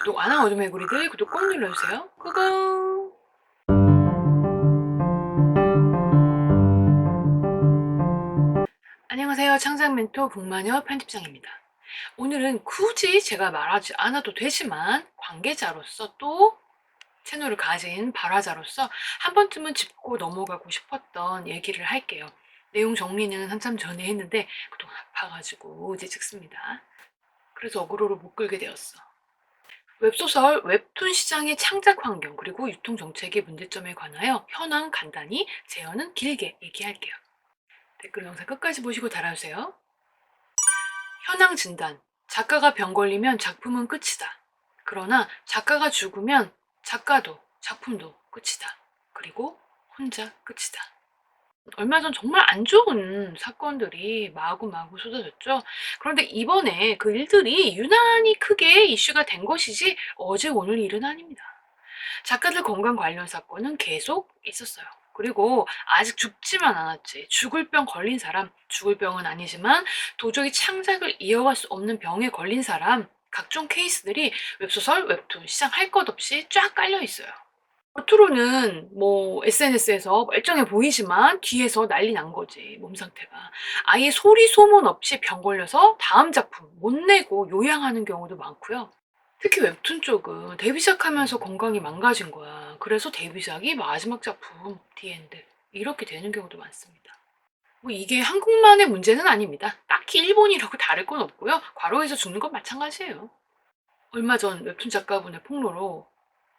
구독 안 한 어둠의 구리들 구독 꼭 눌러주세요. 고고! 안녕하세요. 창작 멘토 북마녀 편집장입니다. 오늘은 굳이 제가 말하지 않아도 되지만 관계자로서 또 채널을 가진 발화자로서 한 번쯤은 짚고 넘어가고 싶었던 얘기를 할게요. 내용 정리는 한참 전에 했는데 그동안 아파가지고 이제 찍습니다. 그래서 어그로를 못 끌게 되었어. 웹소설, 웹툰 시장의 창작 환경, 그리고 유통 정책의 문제점에 관하여 현황 간단히, 제어는 길게 얘기할게요. 댓글 영상 끝까지 보시고 달아주세요. 현황 진단. 작가가 병 걸리면 작품은 끝이다. 그러나 작가가 죽으면 작가도, 작품도 끝이다. 그리고 혼자 끝이다. 얼마 전 정말 안 좋은 사건들이 마구마구 쏟아졌죠. 그런데 이번에 그 일들이 유난히 크게 이슈가 된 것이지 어제 오늘 일은 아닙니다. 작가들 건강 관련 사건은 계속 있었어요. 그리고 아직 죽지만 않았지. 죽을 병 걸린 사람, 죽을 병은 아니지만 도저히 창작을 이어갈 수 없는 병에 걸린 사람, 각종 케이스들이 웹소설, 웹툰 시장 할 것 없이 쫙 깔려 있어요. 겉으로는 뭐 SNS에서 멀쩡해 보이지만 뒤에서 난리 난 거지, 몸 상태가. 아예 소리 소문 없이 병 걸려서 다음 작품 못 내고 요양하는 경우도 많고요. 특히 웹툰 쪽은 데뷔작하면서 건강이 망가진 거야. 그래서 데뷔작이 마지막 작품, 디엔드. 이렇게 되는 경우도 많습니다. 뭐 이게 한국만의 문제는 아닙니다. 딱히 일본이라고 다를 건 없고요. 과로해서 죽는 건 마찬가지예요. 얼마 전 웹툰 작가분의 폭로로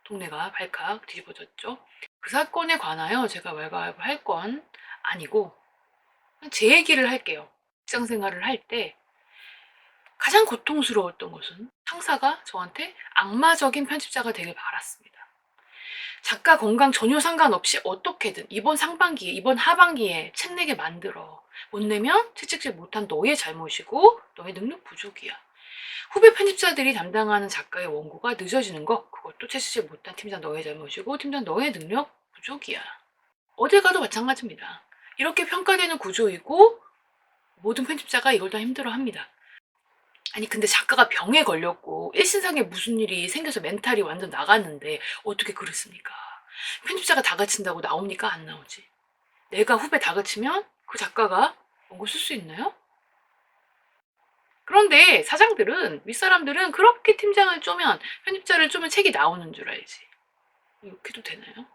동네가 발칵 뒤집어졌죠. 그 사건에 관하여 제가 왈가왈부할 건 아니고 그냥 제 얘기를 할게요. 직장 생활을 할 때 가장 고통스러웠던 것은 상사가 저한테 악마적인 편집자가 되길 바랐습니다. 작가 건강 전혀 상관없이 어떻게든 이번 상반기에, 이번 하반기에 책 내게 만들어. 못 내면 채찍질 못한 너의 잘못이고 너의 능력 부족이야. 후배 편집자들이 담당하는 작가의 원고가 늦어지는 거, 그것도 채찍질 못한 팀장 너의 잘못이고 팀장 너의 능력 부족이야. 어딜 가도 마찬가지입니다. 이렇게 평가되는 구조이고 모든 편집자가 이걸 다 힘들어합니다. 아니 근데 작가가 병에 걸렸고 일신상에 무슨 일이 생겨서 멘탈이 완전 나갔는데 어떻게 그랬습니까? 편집자가 다그친다고 나옵니까? 안 나오지. 내가 후배 다그치면 그 작가가 원고 쓸 수 있나요? 그런데 사장들은, 윗사람들은 그렇게 팀장을 쪼면, 편집자를 쪼면 책이 나오는 줄 알지. 이렇게 해도 되나요?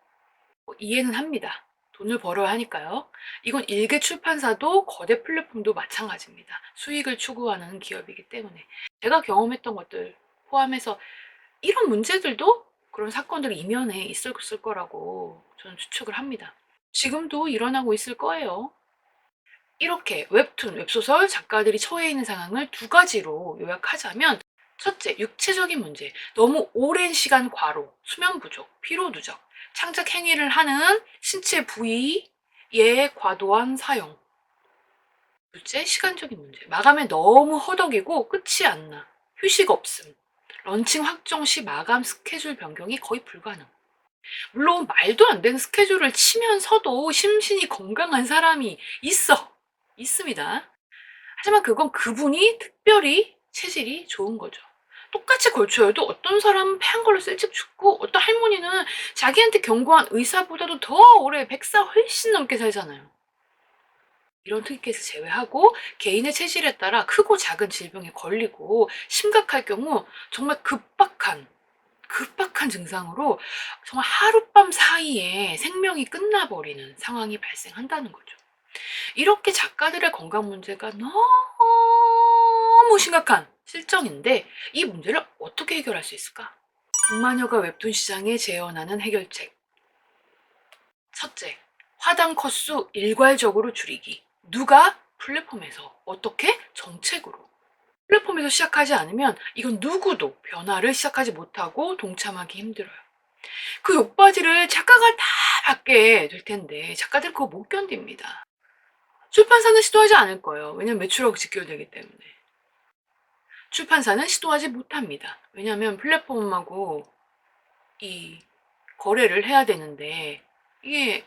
이해는 합니다. 돈을 벌어야 하니까요. 이건 일개 출판사도 거대 플랫폼도 마찬가지입니다. 수익을 추구하는 기업이기 때문에. 제가 경험했던 것들 포함해서 이런 문제들도 그런 사건들이 이면에 있을 거라고 저는 추측을 합니다. 지금도 일어나고 있을 거예요. 이렇게 웹툰, 웹소설 작가들이 처해 있는 상황을 두 가지로 요약하자면, 첫째, 육체적인 문제. 너무 오랜 시간 과로, 수면 부족, 피로 누적, 창작 행위를 하는 신체 부위의 과도한 사용. 둘째, 시간적인 문제. 마감에 너무 허덕이고 끝이 안 나. 휴식 없음. 런칭 확정 시 마감 스케줄 변경이 거의 불가능. 물론 말도 안 되는 스케줄을 치면서도 심신이 건강한 사람이 있습니다. 하지만 그건 그분이 특별히 체질이 좋은 거죠. 똑같이 걸쳐여도 어떤 사람은 폐한 걸로 일찍 죽고 어떤 할머니는 자기한테 경고한 의사보다도 더 오래 100살 훨씬 넘게 살잖아요. 이런 특이 케이스 제외하고 개인의 체질에 따라 크고 작은 질병에 걸리고 심각할 경우 정말 급박한 증상으로 정말 하룻밤 사이에 생명이 끝나버리는 상황이 발생한다는 거죠. 이렇게 작가들의 건강 문제가 너무 심각한 실정인데 이 문제를 어떻게 해결할 수 있을까? 북마녀가 웹툰 시장에 재현하는 해결책. 첫째, 화당 컷수 일괄적으로 줄이기. 누가? 플랫폼에서. 어떻게? 정책으로. 플랫폼에서 시작하지 않으면 이건 누구도 변화를 시작하지 못하고 동참하기 힘들어요. 그 욕바지를 작가가 다 받게 될 텐데 작가들 그거 못 견딥니다. 출판사는 시도하지 않을 거예요. 왜냐면 매출하고 직결되기 때문에. 출판사는 시도하지 못합니다. 왜냐면 플랫폼하고 이 거래를 해야 되는데 이게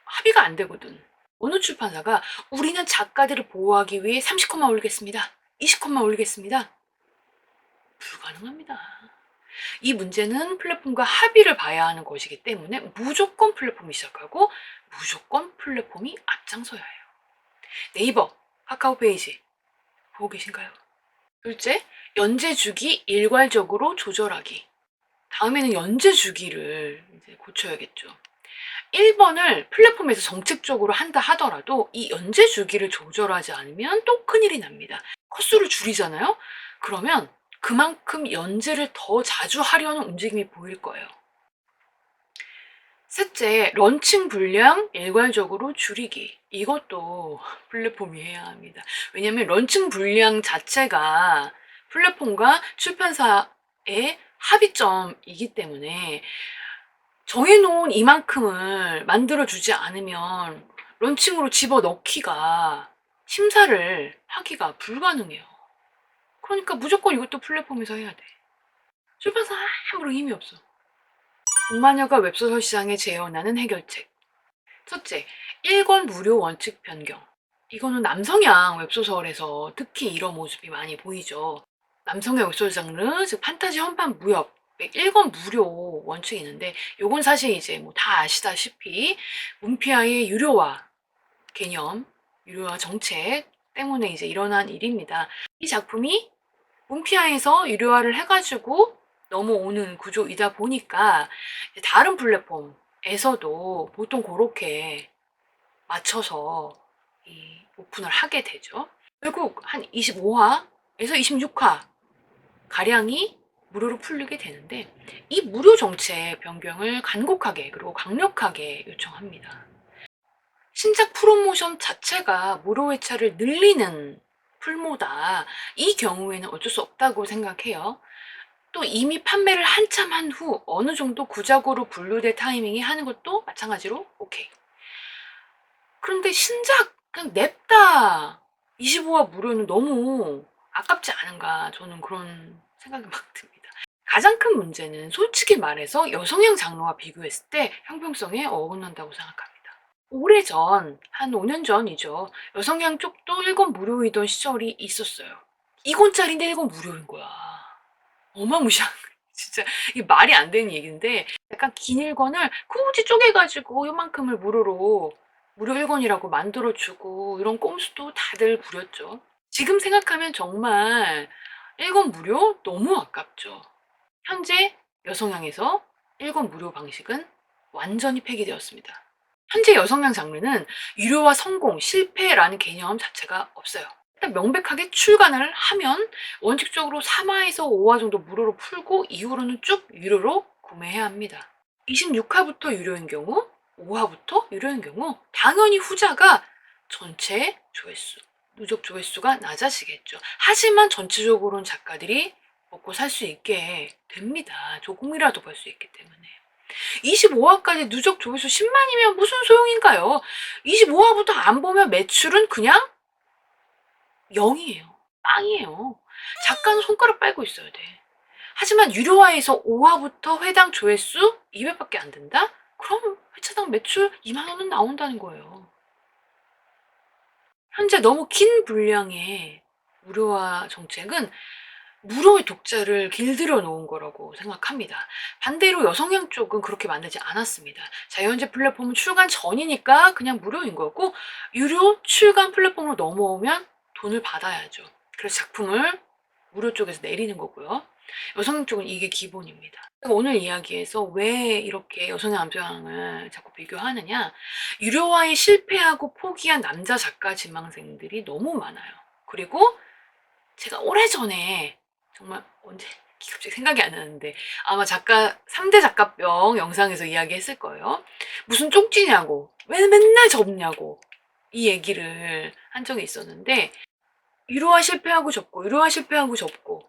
합의가 안 되거든. 어느 출판사가 우리는 작가들을 보호하기 위해 30컷만 올리겠습니다. 20컷만 올리겠습니다. 불가능합니다. 이 문제는 플랫폼과 합의를 봐야 하는 것이기 때문에 무조건 플랫폼이 시작하고 무조건 플랫폼이 앞장서야 해요. 네이버, 카카오 페이지 보고 계신가요? 둘째, 연재 주기 일괄적으로 조절하기. 다음에는 연재 주기를 이제 고쳐야겠죠. 1번을 플랫폼에서 정책적으로 한다 하더라도 이 연재 주기를 조절하지 않으면 또 큰일이 납니다. 컷수를 줄이잖아요? 그러면 그만큼 연재를 더 자주 하려는 움직임이 보일 거예요. 셋째, 런칭 분량 일괄적으로 줄이기. 이것도 플랫폼이 해야 합니다. 왜냐면 런칭 분량 자체가 플랫폼과 출판사의 합의점이기 때문에 정해놓은 이만큼을 만들어주지 않으면 런칭으로 집어넣기가 심사를 하기가 불가능해요. 그러니까 무조건 이것도 플랫폼에서 해야 돼. 출판사 아무런 힘이 없어. 동마녀가 웹소설 시장에 재현하는 해결책. 첫째, 1권 무료 원칙 변경. 이거는 남성향 웹소설에서 특히 이런 모습이 많이 보이죠. 남성향 웹소설 장르, 즉 판타지 현판 무협 1권 무료 원칙이 있는데 요건 사실 이제 뭐 다 아시다시피 문피아의 유료화 개념, 유료화 정책 때문에 이제 일어난 일입니다. 이 작품이 문피아에서 유료화를 해가지고 넘어오는 구조이다 보니까 다른 플랫폼에서도 보통 그렇게 맞춰서 이 오픈을 하게 되죠. 결국 한 25화에서 26화 가량이 무료로 풀리게 되는데 이 무료 정책 변경을 간곡하게 그리고 강력하게 요청합니다. 신작 프로모션 자체가 무료 회차를 늘리는 풀모다. 이 경우에는 어쩔 수 없다고 생각해요. 또 이미 판매를 한참 한 후 어느 정도 구작으로 분류될 타이밍에 하는 것도 마찬가지로 오케이. 그런데 신작 그냥 냅다 25화 무료는 너무 아깝지 않은가 저는 그런 생각이 막 듭니다. 가장 큰 문제는 솔직히 말해서 여성향 장르와 비교했을 때 형평성에 어긋난다고 생각합니다. 오래전, 한 5년 전이죠. 여성향 쪽도 1권 무료이던 시절이 있었어요. 2권짜리인데 1권 무료인 거야. 어마무시한 진짜 이게 말이 안 되는 얘기인데 약간 긴 1권을 굳이 쪼개가지고 요만큼을 무료로 무료 1권이라고 만들어주고 이런 꼼수도 다들 부렸죠. 지금 생각하면 정말 1권 무료 너무 아깝죠. 현재 여성향에서 1권 무료 방식은 완전히 폐기되었습니다. 현재 여성향 장르는 유료화 성공, 실패라는 개념 자체가 없어요. 일단 명백하게 출간을 하면 원칙적으로 3화에서 5화 정도 무료로 풀고 이후로는 쭉 유료로 구매해야 합니다. 26화부터 유료인 경우, 5화부터 유료인 경우 당연히 후자가 전체 조회수, 누적 조회수가 낮아지겠죠. 하지만 전체적으로는 작가들이 먹고 살 수 있게 됩니다. 조금이라도 벌 수 있기 때문에. 25화까지 누적 조회수 10만이면 무슨 소용인가요? 25화부터 안 보면 매출은 그냥 0이에요. 빵이에요. 작가는 손가락 빨고 있어야 돼. 하지만 유료화에서 5화부터 회당 조회수 200밖에 안 된다? 그럼 회차당 매출 2만 원은 나온다는 거예요. 현재 너무 긴 분량의 무료화 정책은 무료의 독자를 길들여 놓은 거라고 생각합니다. 반대로 여성향 쪽은 그렇게 만들지 않았습니다. 자연재 플랫폼은 출간 전이니까 그냥 무료인 거고 유료 출간 플랫폼으로 넘어오면 돈을 받아야죠. 그래서 작품을 무료 쪽에서 내리는 거고요. 여성향 쪽은 이게 기본입니다. 오늘 이야기에서 왜 이렇게 여성향 남성향을 자꾸 비교하느냐, 유료화에 실패하고 포기한 남자 작가 지망생들이 너무 많아요. 그리고 제가 오래전에 정말 언제 갑자기 생각이 안 나는데 아마 작가 3대 작가병 영상에서 이야기했을 거예요. 무슨 쪽지냐고 왜 맨날 접냐고 이 얘기를 한 적이 있었는데 유료화 실패하고 접고 유료화 실패하고 접고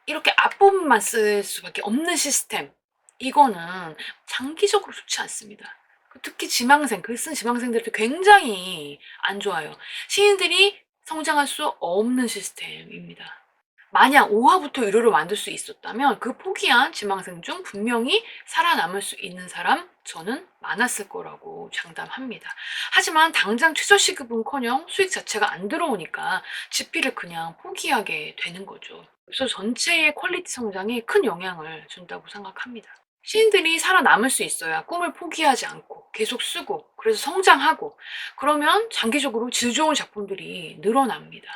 이렇게 앞부분만 쓸 수밖에 없는 시스템, 이거는 장기적으로 좋지 않습니다. 특히 지망생, 글 쓴 지망생들한테 굉장히 안 좋아요. 시인들이 성장할 수 없는 시스템입니다. 만약 5화부터 유료로 만들 수 있었다면 그 포기한 지망생 중 분명히 살아남을 수 있는 사람 저는 많았을 거라고 장담합니다. 하지만 당장 최저시급은커녕 수익 자체가 안 들어오니까 집필을 그냥 포기하게 되는 거죠. 웹소설 전체의 퀄리티 성장에 큰 영향을 준다고 생각합니다. 시인들이 살아남을 수 있어야 꿈을 포기하지 않고 계속 쓰고 그래서 성장하고 그러면 장기적으로 질 좋은 작품들이 늘어납니다.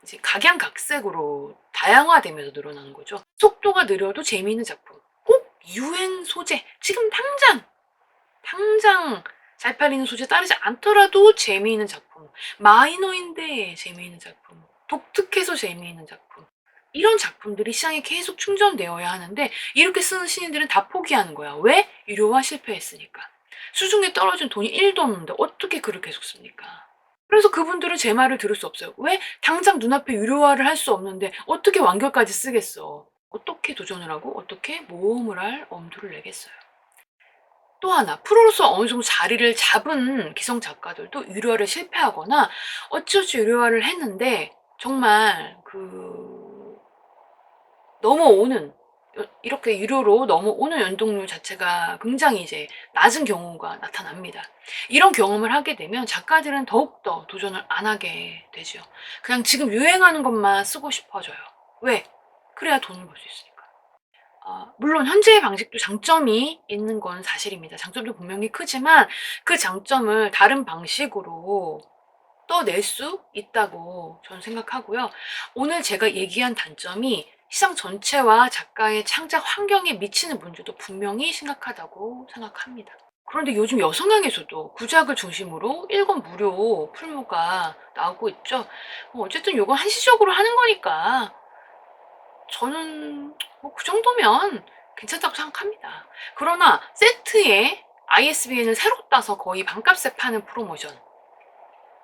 이제 각양각색으로 다양화되면서 늘어나는 거죠. 속도가 느려도 재미있는 작품. 꼭 유행 소재, 지금 당장 잘 팔리는 소재 따르지 않더라도 재미있는 작품. 마이너인데 재미있는 작품. 독특해서 재미있는 작품. 이런 작품들이 시장에 계속 충전되어야 하는데 이렇게 쓰는 시인들은 다 포기하는 거야. 왜? 유료화 실패했으니까. 수중에 떨어진 돈이 1도 없는데 어떻게 글을 계속 씁니까? 그래서 그분들은 제 말을 들을 수 없어요. 왜? 당장 눈앞에 유료화를 할 수 없는데 어떻게 완결까지 쓰겠어? 어떻게 도전을 하고 어떻게 모험을 할 엄두를 내겠어요? 또 하나, 프로로서 어느 정도 자리를 잡은 기성 작가들도 유료화를 실패하거나 어찌어찌 유료화를 했는데 정말 넘어오는 이렇게 유료로 넘어오는 연동률 자체가 굉장히 이제 낮은 경우가 나타납니다. 이런 경험을 하게 되면 작가들은 더욱더 도전을 안 하게 되죠. 그냥 지금 유행하는 것만 쓰고 싶어져요. 왜? 그래야 돈을 벌 수 있으니까. 물론 현재의 방식도 장점이 있는 건 사실입니다. 장점도 분명히 크지만 그 장점을 다른 방식으로 떠낼 수 있다고 저는 생각하고요. 오늘 제가 얘기한 단점이 시장 전체와 작가의 창작 환경에 미치는 문제도 분명히 심각하다고 생각합니다. 그런데 요즘 여성향에서도 구작을 중심으로 1권 무료 풀무가 나오고 있죠. 어쨌든 요건 한시적으로 하는 거니까 저는 뭐 그 정도면 괜찮다고 생각합니다. 그러나 세트에 ISBN을 새로 따서 거의 반값에 파는 프로모션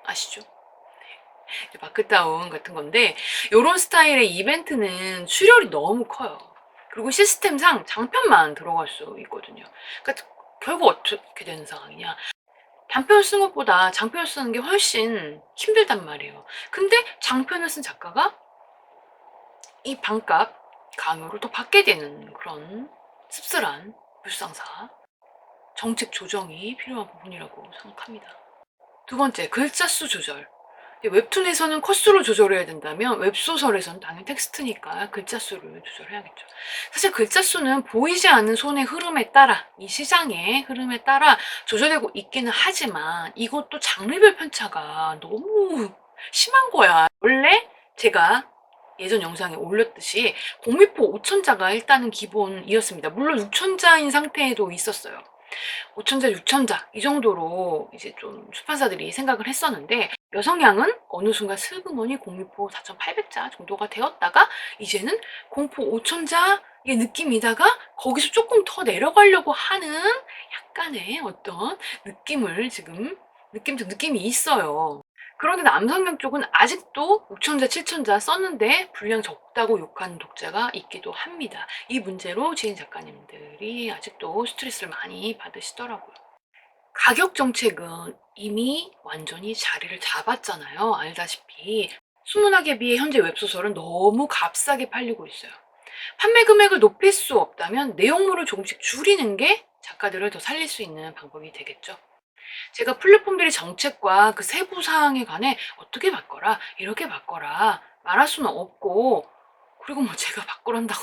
아시죠? 마크다운 같은 건데 요런 스타일의 이벤트는 출혈이 너무 커요. 그리고 시스템상 장편만 들어갈 수 있거든요. 그러니까 결국 어떻게 되는 상황이냐. 단편을 쓴 것보다 장편을 쓰는 게 훨씬 힘들단 말이에요. 근데 장편을 쓴 작가가 이 반값 강요를 또 받게 되는 그런 씁쓸한 불상사. 정책 조정이 필요한 부분이라고 생각합니다. 두 번째, 글자 수 조절. 웹툰에서는 컷수를 조절해야 된다면 웹소설에서는 당연히 텍스트니까 글자 수를 조절해야겠죠. 사실 글자 수는 보이지 않는 손의 흐름에 따라 이 시장의 흐름에 따라 조절되고 있기는 하지만 이것도 장르별 편차가 너무 심한 거야. 원래 제가 예전 영상에 올렸듯이 공미포 5천자가 일단은 기본이었습니다. 물론 6천자인 상태에도 있었어요. 5천자, 6천자 이 정도로 이제 좀 출판사들이 생각을 했었는데 여성향은 어느 순간 슬그머니 공미포 4,800자 정도가 되었다가 이제는 공포 5천자의 느낌이다가 거기서 조금 더 내려가려고 하는 약간의 어떤 느낌을 지금 느낌이 있어요. 그런데 남성향 쪽은 아직도 6천자, 7천자 썼는데 분량 적다고 욕하는 독자가 있기도 합니다. 이 문제로 지인 작가님들이 아직도 스트레스를 많이 받으시더라고요. 가격 정책은 이미 완전히 자리를 잡았잖아요. 알다시피. 수문학에 비해 현재 웹소설은 너무 값싸게 팔리고 있어요. 판매 금액을 높일 수 없다면 내용물을 조금씩 줄이는 게 작가들을 더 살릴 수 있는 방법이 되겠죠. 제가 플랫폼들의 정책과 그 세부 사항에 관해 어떻게 바꿔라, 이렇게 바꿔라 말할 수는 없고 그리고 뭐 제가 바꾸란다고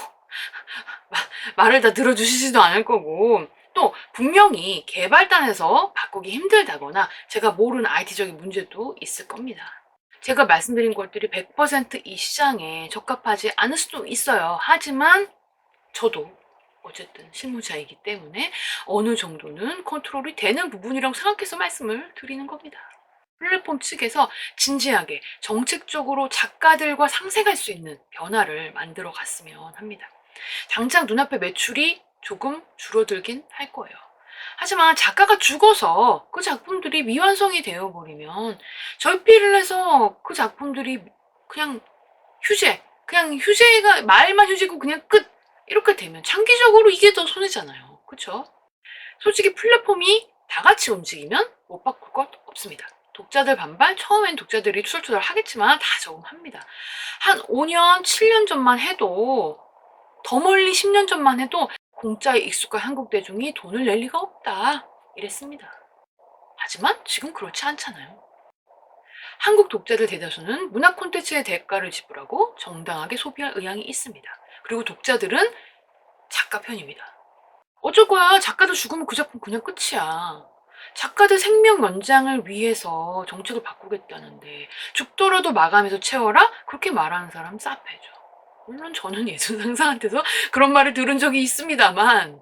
말을 다 들어주시지도 않을 거고 또 분명히 개발단에서 바꾸기 힘들다거나 제가 모르는 IT적인 문제도 있을 겁니다. 제가 말씀드린 것들이 100%이 시장에 적합하지 않을 수도 있어요. 하지만 저도 어쨌든 실무자이기 때문에 어느 정도는 컨트롤이 되는 부분이라고 생각해서 말씀을 드리는 겁니다. 플랫폼 측에서 진지하게 정책적으로 작가들과 상생할 수 있는 변화를 만들어 갔으면 합니다. 당장 눈앞에 매출이 조금 줄어들긴 할 거예요. 하지만 작가가 죽어서 그 작품들이 미완성이 되어버리면 절필을 해서 그 작품들이 그냥 그냥 휴재가 말만 휴재고 그냥 끝 이렇게 되면 장기적으로 이게 더 손해잖아요. 그쵸? 솔직히 플랫폼이 다 같이 움직이면 못 바꿀 것 없습니다. 독자들 반발, 처음엔 독자들이 투덜투덜 하겠지만 다 적응합니다. 한 5년, 7년 전만 해도 더 멀리 10년 전만 해도 공짜에 익숙한 한국 대중이 돈을 낼 리가 없다 이랬습니다. 하지만 지금 그렇지 않잖아요. 한국 독자들 대다수는 문학 콘텐츠의 대가를 지불하고 정당하게 소비할 의향이 있습니다. 그리고 독자들은 작가 편입니다. 어쩔 거야. 작가들 죽으면 그 작품 그냥 끝이야. 작가들 생명 연장을 위해서 정책을 바꾸겠다는데 죽더라도 마감해서 채워라? 그렇게 말하는 사람 쌉해죠. 물론 저는 예술 상사한테서 그런 말을 들은 적이 있습니다만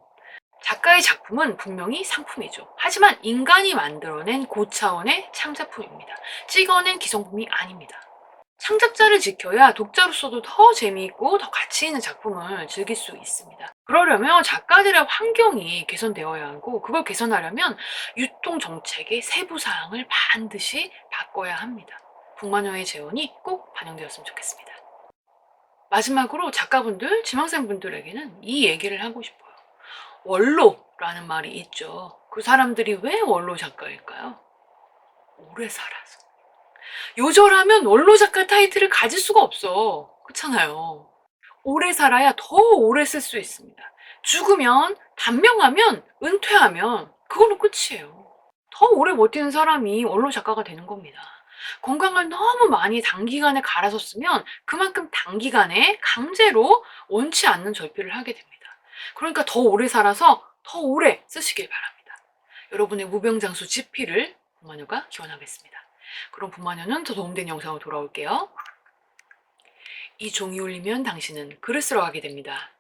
작가의 작품은 분명히 상품이죠. 하지만 인간이 만들어낸 고차원의 창작품입니다. 찍어낸 기성품이 아닙니다. 창작자를 지켜야 독자로서도 더 재미있고 더 가치 있는 작품을 즐길 수 있습니다. 그러려면 작가들의 환경이 개선되어야 하고 그걸 개선하려면 유통 정책의 세부 사항을 반드시 바꿔야 합니다. 북마녀의 제언이 꼭 반영되었으면 좋겠습니다. 마지막으로 작가분들, 지망생분들에게는 이 얘기를 하고 싶어요. 원로라는 말이 있죠. 그 사람들이 왜 원로 작가일까요? 오래 살아서. 요절하면 원로 작가 타이틀을 가질 수가 없어. 그렇잖아요. 오래 살아야 더 오래 쓸 수 있습니다. 죽으면, 단명하면, 은퇴하면 그걸로 끝이에요. 더 오래 버티는 사람이 원로 작가가 되는 겁니다. 건강을 너무 많이 단기간에 갈아서 쓰면 그만큼 단기간에 강제로 원치 않는 절필을 하게 됩니다. 그러니까 더 오래 살아서 더 오래 쓰시길 바랍니다. 여러분의 무병장수 지필을 북마녀가 기원하겠습니다. 그럼 북마녀는 더 도움된 영상으로 돌아올게요. 이 종이 울리면 당신은 글을 쓰러 가게 됩니다.